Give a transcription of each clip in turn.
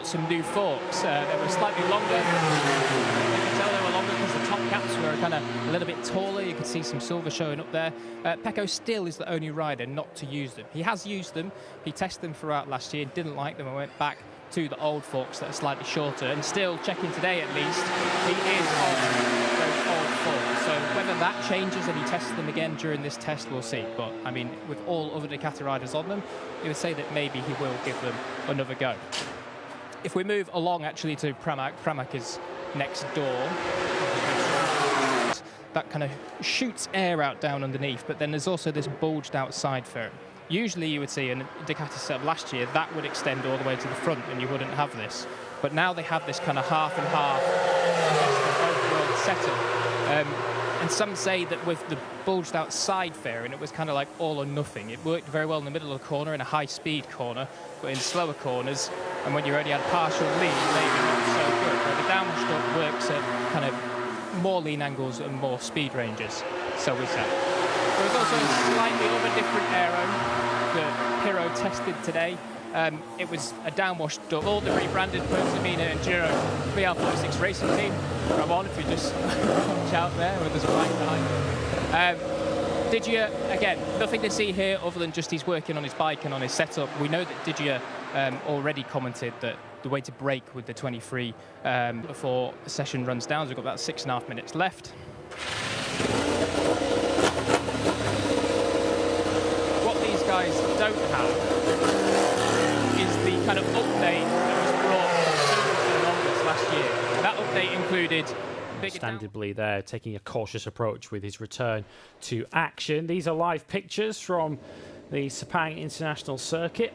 some new forks. They were slightly longer. You can tell they were longer because the top caps were kind of a little bit taller. You could see some silver showing up there. Pecco still is the only rider not to use them. He has used them. He tested them throughout last year, didn't like them, and went back to the old forks that are slightly shorter. And still, checking today at least, he is on those old forks. So whether that changes and he tests them again during this test, we'll see. But I mean, with all other Ducati riders on them, you would say that maybe he will give them another go. If we move along actually to Pramac is next door. That kind of shoots air out down underneath, but then there's also this bulged out side fairing. Usually you would see in Ducati setup last year that would extend all the way to the front and you wouldn't have this. But now they have this kind of half and half both world setup. And some say that with the bulged out side fairing, it was kind of like all or nothing. It worked very well in the middle of the corner, in a high speed corner, but in slower corners, and when you already had partial lean, maybe not so good. But the downwash stuff works at kind of more lean angles and more speed ranges, so we say. There was also a slightly of a different aero that Pirro tested today. It was a downwash double, the rebranded Pertamina Enduro VR46 racing team. Come on, if you just punch out there with us right behind. Digia, again, nothing to see here other than just he's working on his bike and on his setup. We know that Digia already commented that the way to brake with the 23 before the session runs down, so we've got about 6.5 minutes left. What these guys don't have is the kind of update that was brought to the numbers last year. That update included understandably there taking a cautious approach with his return to action. These are live pictures from the Sepang International Circuit,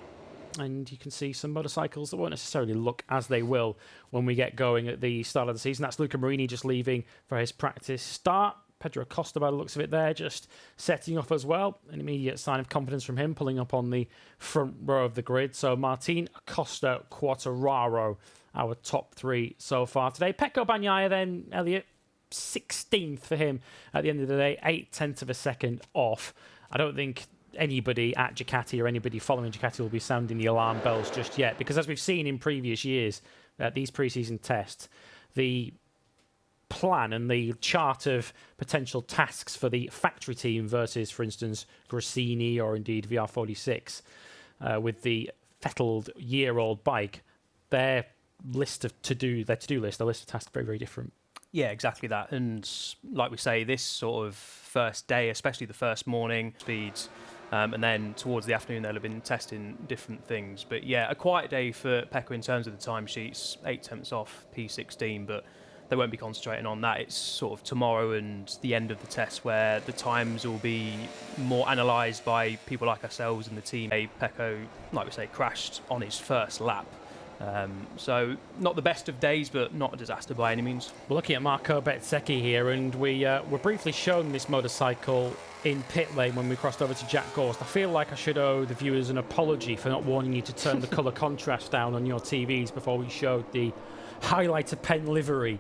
and you can see some motorcycles that won't necessarily look as they will when we get going at the start of the season. That's Luca Marini just leaving for his practice start. Pedro Acosta, by the looks of it there, just setting off as well. An immediate sign of confidence from him, pulling up on the front row of the grid. So Martin, Acosta, Quartararo, our top three so far today. Pecco Bagnaia then, Elliot, 16th for him at the end of the day, 0.8 of a second off. I don't think anybody at Ducati or anybody following Ducati will be sounding the alarm bells just yet, because as we've seen in previous years at these pre-season tests, the plan and the chart of potential tasks for the factory team versus, for instance, Grassini or indeed VR46 with the fettled year-old bike, their list of to-do list, the list of tasks, very, very different. Yeah, exactly that. And like we say, this sort of first day, especially the first morning speeds, and then towards the afternoon they'll have been testing different things. But yeah, a quiet day for Pecco in terms of the timesheets, 0.8 off P16, but they won't be concentrating on that. It's sort of tomorrow and the end of the test where the times will be more analysed by people like ourselves and the team. Pecco, like we say, crashed on his first lap. So not the best of days, but not a disaster by any means. We're looking at Marco Bezzecchi here, and we were briefly shown this motorcycle in pit lane when we crossed over to Jack Gorst. I feel like I should owe the viewers an apology for not warning you to turn the colour contrast down on your TVs before we showed the highlighter pen livery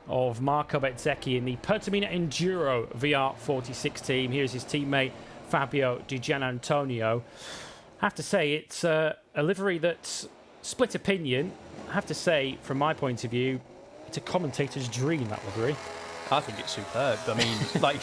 of Marco Bezzecchi in the Pertamina Enduro VR46 team. Here's his teammate Fabio Di Gianantonio. I have to say, it's a livery that's split opinion. I have to say, from my point of view, it's a commentator's dream, that livery. I think it's superb. I mean, like